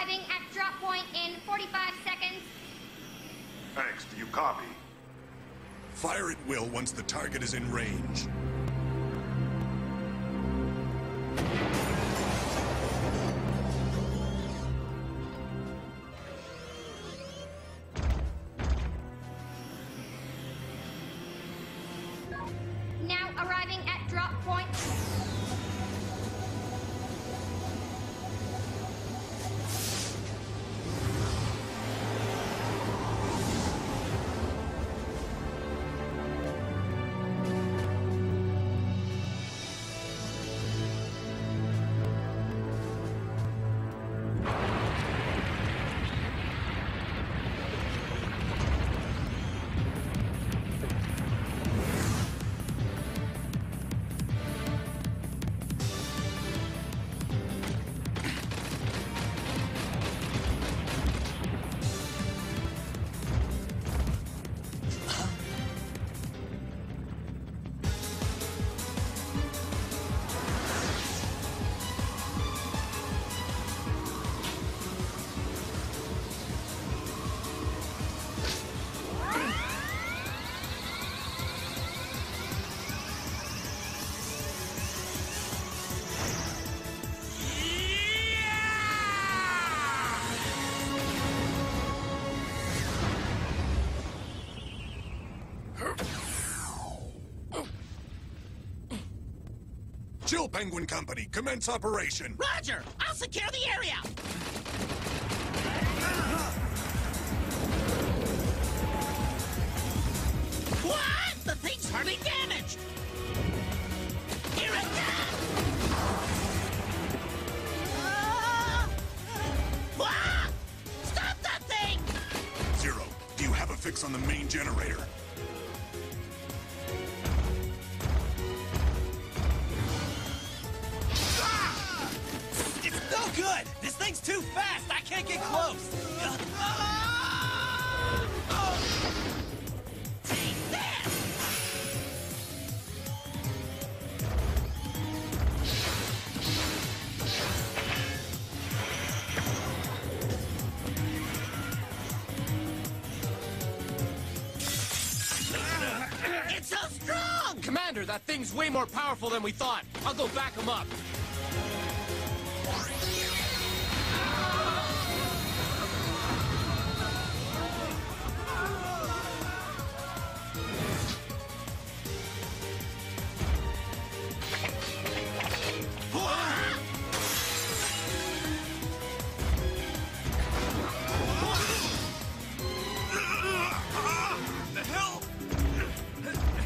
arriving at drop point in 45 seconds. X, do you copy? Fire at will once the target is in range. Now arriving at drop point. Chill Penguin Company, commence operation. Roger! I'll secure the area! What? The thing's hardly damaged! Here it comes! What? Stop that thing! Zero, do you have a fix on the main generator? No good! This thing's too fast! I can't get close! Take this! It's so strong! Commander, that thing's way more powerful than we thought. I'll go back him up.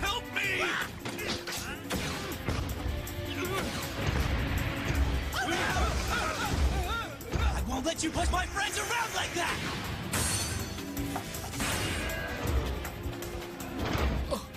Help me! I won't let you push my friends around like that!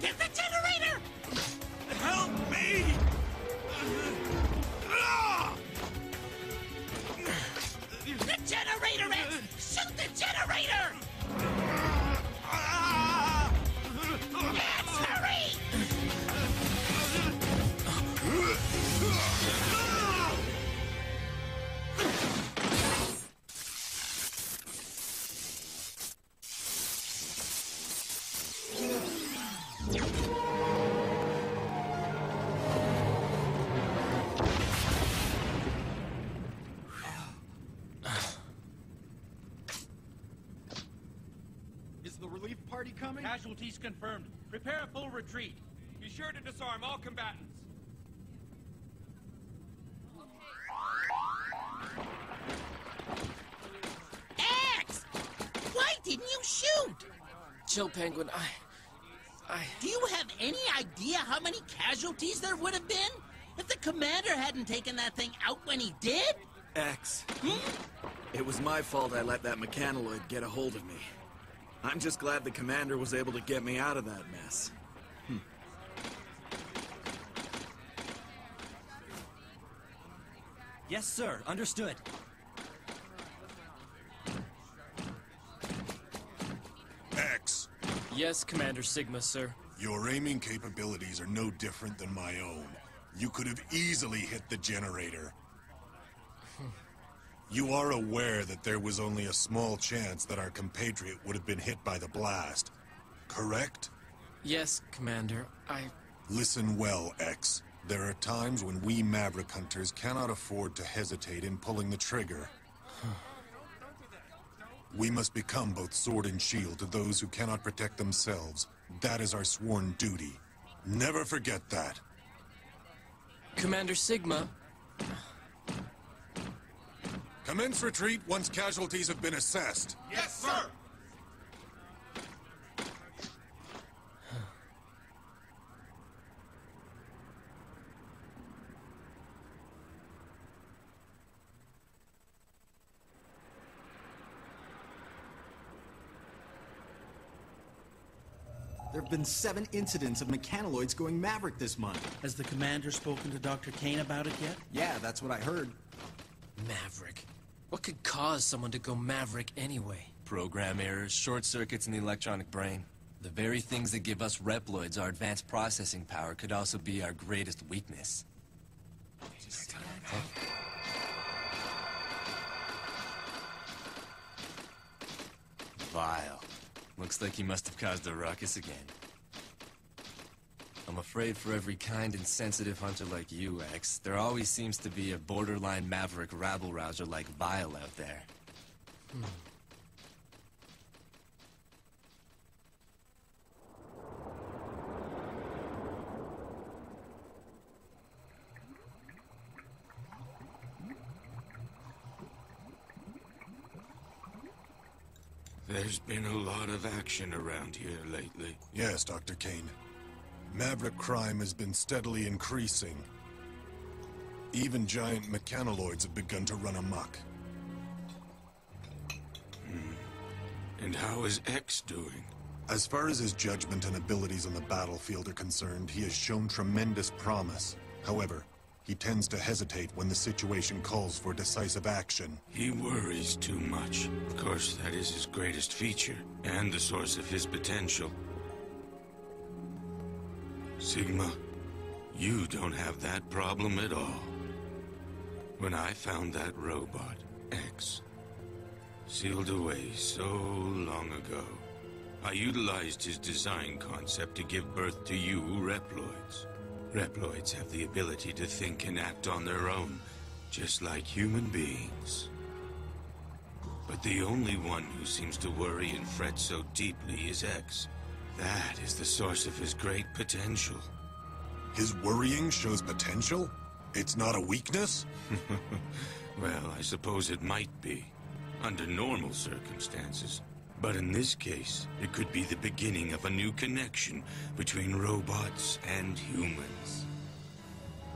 Get the generator! Help me! The generator is! Shoot the generator! Let's hurry! Is the relief party coming? Casualties confirmed. Prepare a full retreat. Be sure to disarm all combatants. X! Why didn't you shoot? Chill, Penguin, Do you have any idea how many casualties there would have been? If the commander hadn't taken that thing out when he did? X. It was my fault I let that mechanaloid get a hold of me. I'm just glad the commander was able to get me out of that mess. Yes, sir. Understood. X, Yes, Commander Sigma, sir. your aiming capabilities are no different than my own. You could have easily hit the generator. You are aware that there was only a small chance that our compatriot would have been hit by the blast, correct? Yes, Commander. Listen well, X. There are times when we Maverick hunters cannot afford to hesitate in pulling the trigger. We must become both sword and shield to those who cannot protect themselves. That is our sworn duty. Never forget that. Commander Sigma... Commence retreat once casualties have been assessed. Yes, sir! There have been 7 incidents of mechanoids going Maverick this month. Has the commander spoken to Dr. Kane about it yet? Yeah, that's what I heard. Maverick. What could cause someone to go Maverick anyway? Program errors, short circuits in the electronic brain. The very things that give us Reploids our advanced processing power could also be our greatest weakness. Vile. Looks like he must have caused a ruckus again. I'm afraid for every kind and sensitive hunter like you, X, there always seems to be a borderline Maverick rabble-rouser like Vile out there. There's been a lot of action around here lately. Yes, Dr. Kane. Maverick crime has been steadily increasing. Even giant mechanoids have begun to run amok. And how is X doing? As far as his judgment and abilities on the battlefield are concerned, he has shown tremendous promise. However, he tends to hesitate when the situation calls for decisive action. He worries too much. Of course, that is his greatest feature, and the source of his potential. Sigma, you don't have that problem at all. When I found that robot, X, sealed away so long ago, I utilized his design concept to give birth to you Reploids. Reploids have the ability to think and act on their own, just like human beings. But the only one who seems to worry and fret so deeply is X. That is the source of his great potential. His worrying shows potential? It's not a weakness? Well, I suppose it might be, under normal circumstances. But in this case, it could be the beginning of a new connection between robots and humans.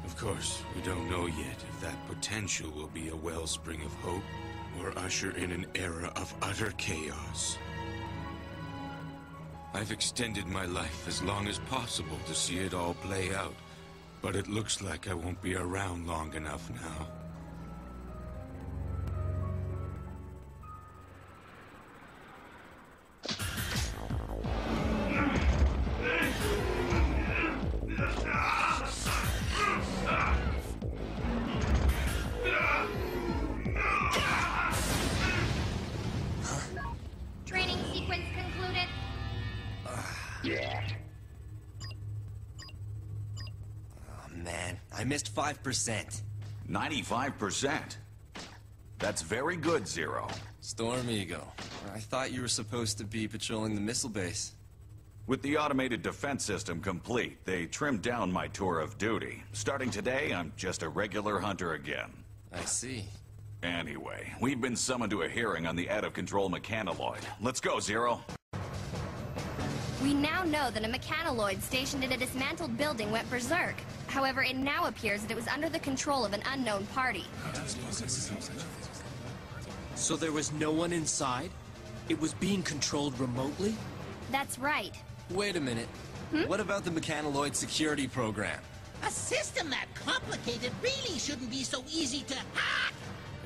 Of course, we don't know yet if that potential will be a wellspring of hope or usher in an era of utter chaos. I've extended my life as long as possible to see it all play out, but it looks like I won't be around long enough now. Training sequence concluded. Oh man, I missed 5%. 95%. That's very good, Zero. Storm Ego. I thought you were supposed to be patrolling the missile base. With the automated defense system complete, they trimmed down my tour of duty. Starting today, I'm just a regular hunter again. I see. Anyway, we've been summoned to a hearing on the out-of-control mechanoid. Let's go, Zero. We now know that a mechanoid stationed in a dismantled building went berserk. However, it now appears that it was under the control of an unknown party. So there was no one inside? It was being controlled remotely? That's right. Wait a minute. What about the mechanoid security program? A system that complicated really shouldn't be so easy to hack!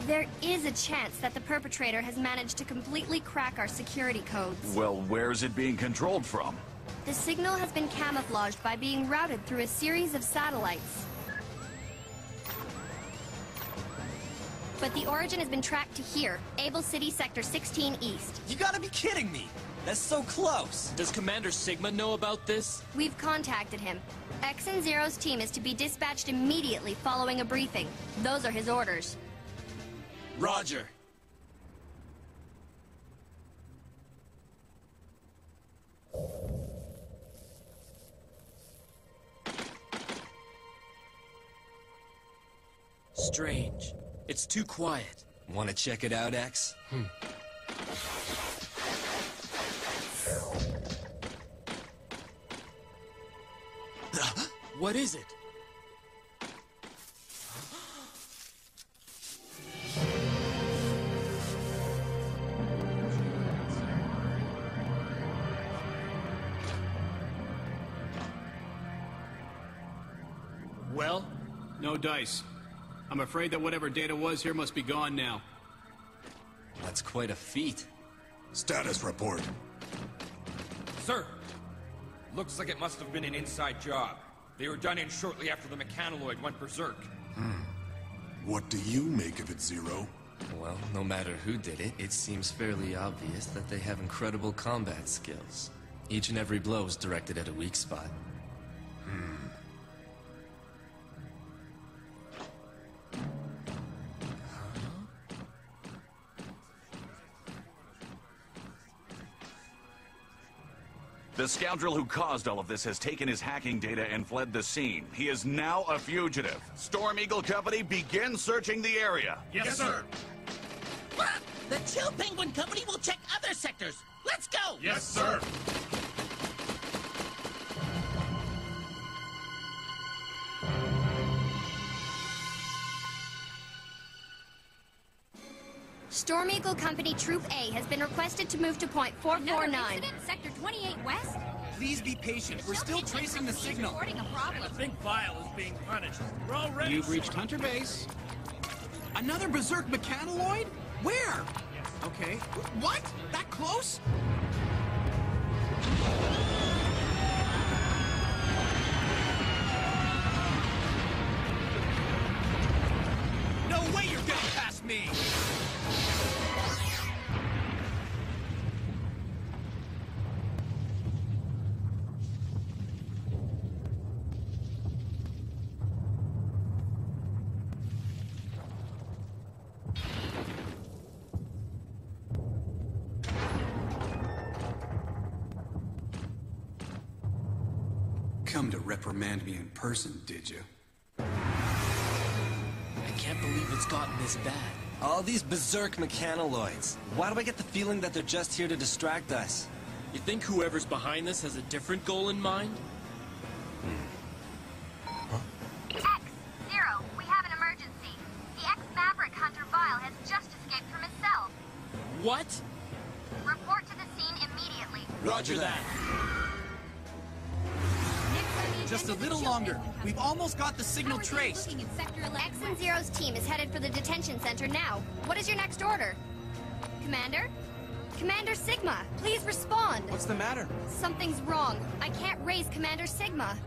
There is a chance that the perpetrator has managed to completely crack our security codes. Well, where's it being controlled from? The signal has been camouflaged by being routed through a series of satellites. but the origin has been tracked to here, Able City Sector 16 East. You gotta be kidding me! That's so close! Does Commander Sigma know about this? We've contacted him. X and Zero's team is to be dispatched immediately following a briefing. Those are his orders. Roger. Strange. It's too quiet. Wanna check it out, X? What is it? Well? No dice. I'm afraid that whatever data was here must be gone now. That's quite a feat. Status report. Sir, looks like it must have been an inside job. They were done in shortly after the mechanoloid went berserk. What do you make of it, Zero? Well, no matter who did it, it seems fairly obvious that they have incredible combat skills. Each and every blow is directed at a weak spot. The scoundrel who caused all of this has taken his hacking data and fled the scene. He is now a fugitive. Storm Eagle Company, begin searching the area. Yes, sir. The Chill Penguin Company will check other sectors. Let's go! Yes, sir. Storm Eagle Company Troop A has been requested to move to point 449. Sector 28 West? Please be patient. We're still tracing the signal. Reporting a problem. Big file is being punished. We're all ready. You've reached Hunter Base. Another berserk mechanoloid? Where? Okay. What? That close? No way you're getting past me! Come to reprimand me in person, did you? I can't believe it's gotten this bad. All these berserk mechanoloids. Why do I get the feeling that they're just here to distract us? You think whoever's behind this has a different goal in mind? X, Zero, we have an emergency. The ex-Maverick hunter Vile has just escaped from his cell. What? Report to the scene immediately. Roger that. Just a little longer. We've almost got the signal traced. X and Zero's team is headed for the detention center now. What is your next order? Commander? Commander Sigma, please respond. What's the matter? Something's wrong. I can't raise Commander Sigma.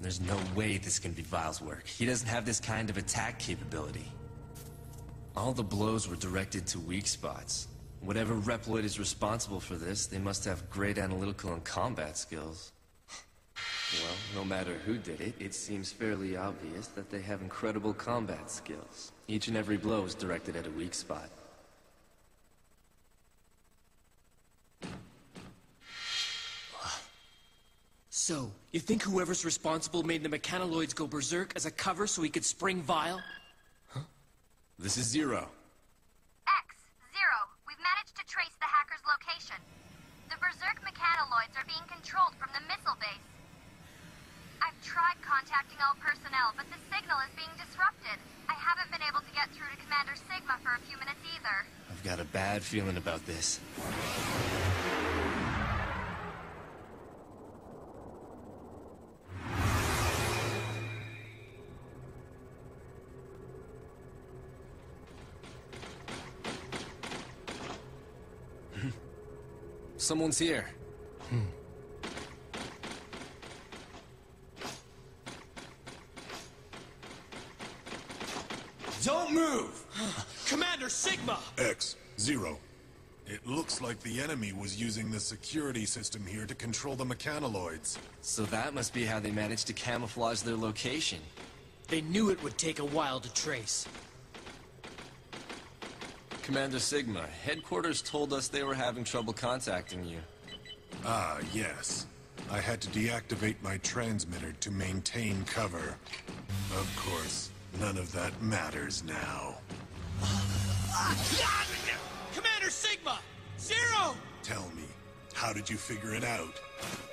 There's no way this can be Vile's work. He doesn't have this kind of attack capability. All the blows were directed to weak spots. Whatever Reploid is responsible for this, they must have great analytical and combat skills. Well, no matter who did it, it seems fairly obvious that they have incredible combat skills. Each and every blow is directed at a weak spot. So, you think whoever's responsible made the mechanoloids go berserk as a cover so he could spring Vile? This is Zero. X, Zero, we've managed to trace the hacker's location. The berserk mechanoloids are being controlled from the missile base. I've tried contacting all personnel, but the signal is being disrupted. I haven't been able to get through to Commander Sigma for a few minutes either. I've got a bad feeling about this. Someone's here. Don't move! Commander Sigma! X, Zero. It looks like the enemy was using the security system here to control the mechanoloids. So that must be how they managed to camouflage their location. They knew it would take a while to trace. Commander Sigma, headquarters told us they were having trouble contacting you. Ah, yes. I had to deactivate my transmitter to maintain cover. Of course, none of that matters now. Commander Sigma! Zero! Tell me, how did you figure it out?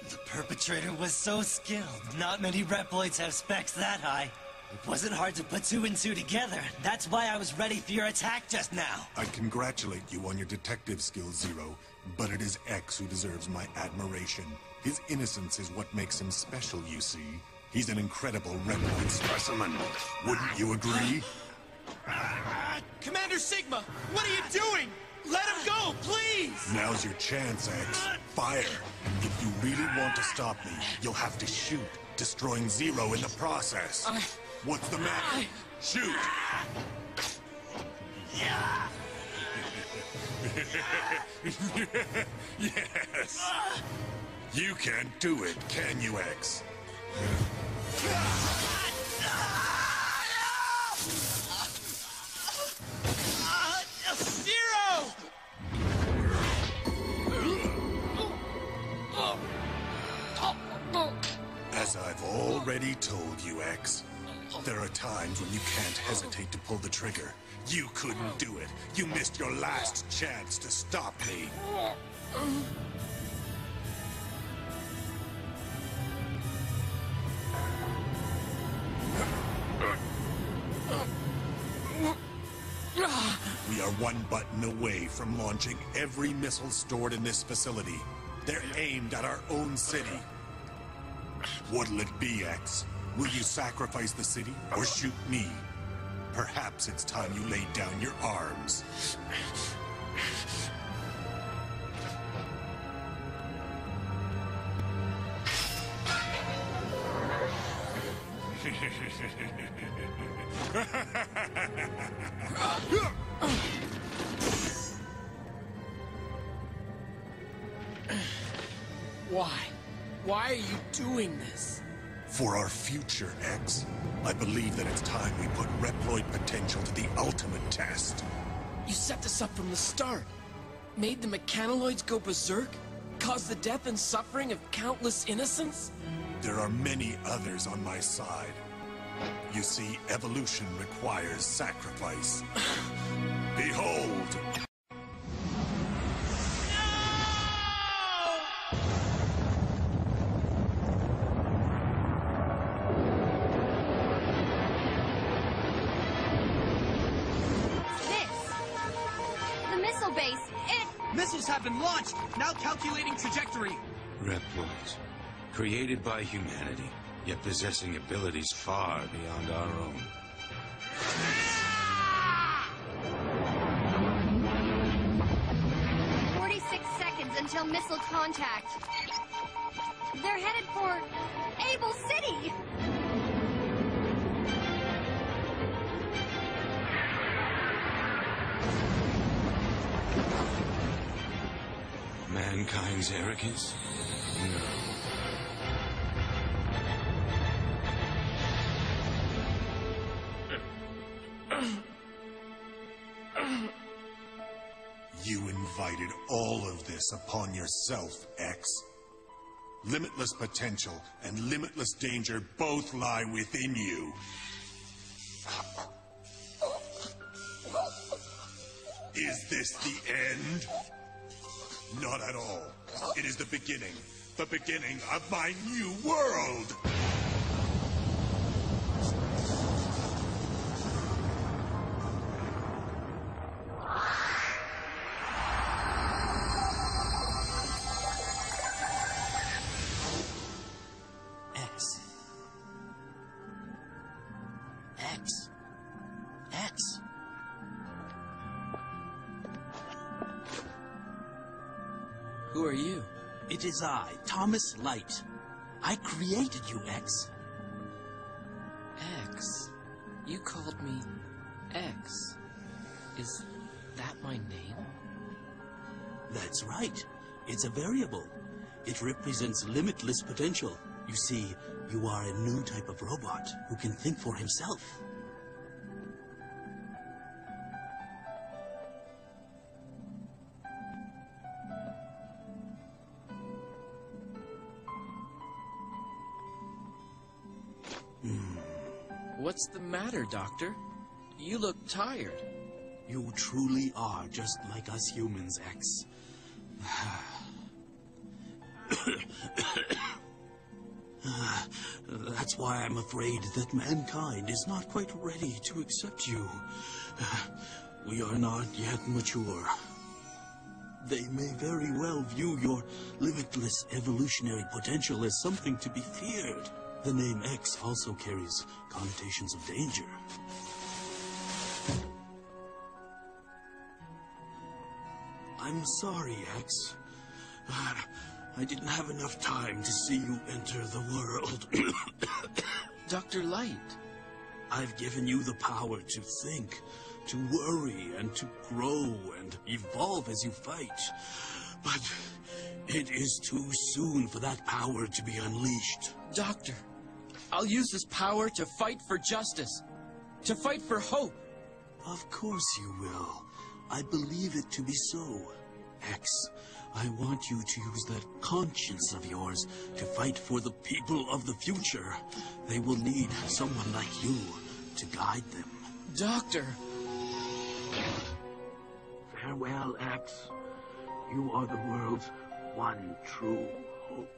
The perpetrator was so skilled. Not many Reploids have specs that high. It wasn't hard to put two and two together. That's why I was ready for your attack just now. I congratulate you on your detective skills, Zero, but it is X who deserves my admiration. His innocence is what makes him special, you see. He's an incredible Reploid specimen. Wouldn't you agree? Commander Sigma, what are you doing? Let him go, please! Now's your chance, X. Fire. If you really want to stop me, you'll have to shoot, destroying Zero in the process. What's the matter? Shoot! Yes! You can't do it, can you, X? Zero! As I've already told you, X, there are times when you can't hesitate to pull the trigger. You couldn't do it. You missed your last chance to stop me. We are one button away from launching every missile stored in this facility. They're aimed at our own city. What'll it be, X? Will you sacrifice the city or shoot me? Perhaps it's time you laid down your arms. Why? Why are you doing this? For our future, X. I believe that it's time we put Reploid potential to the ultimate test. You set this up from the start. Made the mechanoloids go berserk? Caused the death and suffering of countless innocents? There are many others on my side. You see, evolution requires sacrifice. Behold! Base. Missiles have been launched! Now calculating trajectory. Reploids. Created by humanity, yet possessing abilities far beyond our own. 46 seconds until missile contact. They're headed for Able City! Mankind's arrogance? No. You invited all of this upon yourself, X. Limitless potential and limitless danger both lie within you. Is this the end? Not at all. It is the beginning of my new world! X. X. X. Who are you? It is I, Thomas Light. I created you, X. X? You called me X. Is that my name? That's right. It's a variable. It represents limitless potential. You see, you are a new type of robot who can think for himself. What's the matter, Doctor? You look tired. You truly are just like us humans, X. That's why I'm afraid that mankind is not quite ready to accept you. We are not yet mature. They may very well view your limitless evolutionary potential as something to be feared. The name X also carries connotations of danger. I'm sorry, X. I didn't have enough time to see you enter the world. Dr. Light. I've given you the power to think, to worry, and to grow and evolve as you fight. But it is too soon for that power to be unleashed. Doctor, I'll use this power to fight for justice, to fight for hope. Of course you will. I believe it to be so. X, I want you to use that conscience of yours to fight for the people of the future. They will need someone like you to guide them. Doctor! Farewell, X. You are the world's one true hope.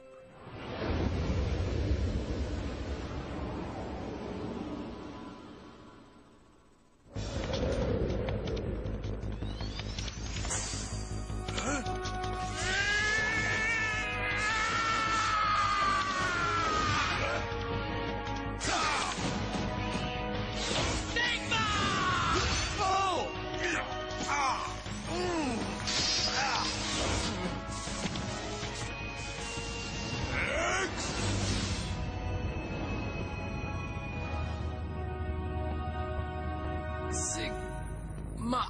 Sigma.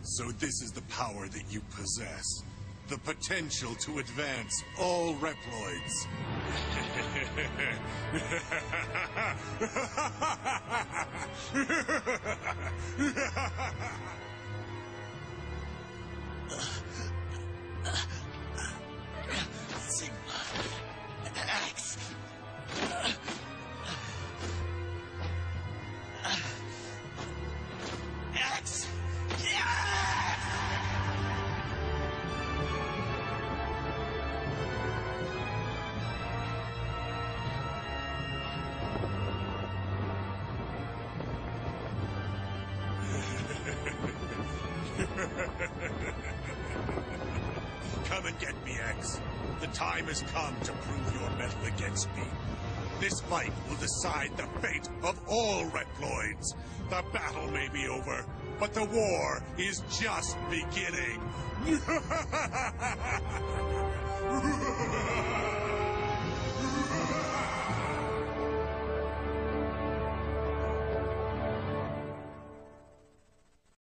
So this is the power that you possess. The potential to advance all Reploids. Sigma. X. X. Come and get me, X. The time has come to prove your mettle against me. This fight will decide the fate of all Reploids. The battle may be over, but the war is just beginning.